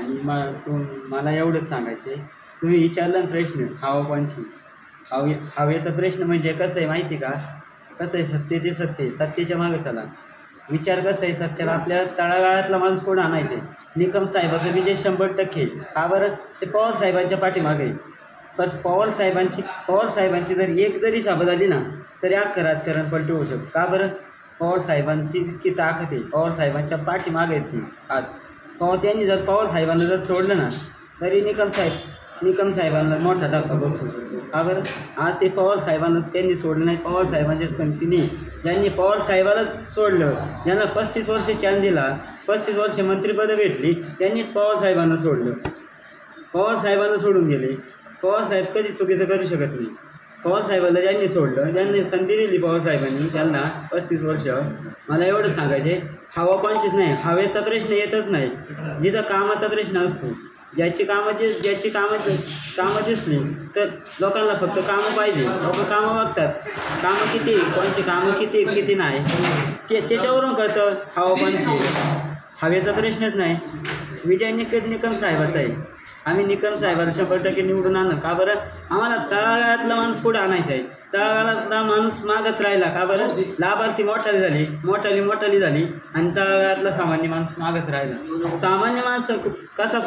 आणि मला एवढंच सांगायचे, तुम्ही विचारला ना प्रश्न हवा कोणची, हवेचा प्रश्न म्हणजे कसं आहे माहिती का, कसं आहे सत्य ते सत्य, सत्याच्या मागे चला. विचार कसा आहे, सत्याला आपल्या तळागाळातला माणूस कोण आणायचे. निकम साहेबाचा विजय 100%. का बरं, ते पवार साहेबांच्या पाठीमागे आहे. पण पवार साहेबांची जर एक जरी सभा झाली ना तरी अख्खं राजकारण पलटी होऊ शकतं. का बरं, पवार साहेबांची इतकी ताकद आहे, पवार साहेबांच्या पाठीमागे आहेत ती. आज त्यांनी जर पवार साहेबांना जर सोडलं ना तरी निकम साहेबांना मोठा धक्का बसू. का बरं, आज ते पवार साहेबांना त्यांनी सोडलं नाही. पवार साहेबांच्या संगतीने ज्यांनी पवार साहेबालाच सोडलं, ज्यांना 35 वर्ष चान्स दिला, 35 वर्ष मंत्रिपदं भेटली, त्यांनीच पवार साहेबांना सोडलं. पवार साहेबांना सोडून गेले. पवार साहेब कधी चुकीचं करू शकत नाही. पवार साहेबांना ज्यांनी सोडलं, ज्यांनी संधी दिली पवार साहेबांनी, त्यांना 35 वर्ष. मला एवढं सांगायचे, हवा कोणचीच नाही, हवेचा प्रश्न येतच नाही. जिथं कामाचा प्रश्न असतो, ज्याची कामं दिसली तर लोकांना फक्त कामं पाहिजे, लोक कामं बघतात. कामं किती, कोणची कामं किती नाही त्याच्यावरून कळतं हवा कोणची. हवेचा प्रश्नच नाही. विजय निकम साहेबाचा आहे. आम्ही निकम साहेबाला 100% निवडून आणलं. का बरं, आम्हाला तळागाळातला माणूस पुढे आणायचा आहे. तळागाळातला माणूस मागच राहिला. का बरं, लाभार्थी मोठाली झाली आणि तळागाळातला सामान्य माणूस मागच राहिला. सामान्य माणूस कसा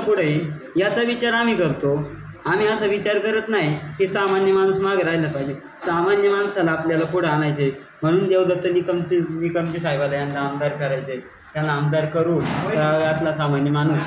पुढे येईल याचा विचार आम्ही करतो. आम्ही असा विचार करत नाही की सामान्य माणूस मागे राहिला पाहिजे. सामान्य माणसाला आपल्याला पुढे आणायचे, म्हणून देवदत्त निकमजी साहेबाला यांना आमदार करायचे. त्यांना आमदार करून तळागाळातला सामान्य माणूस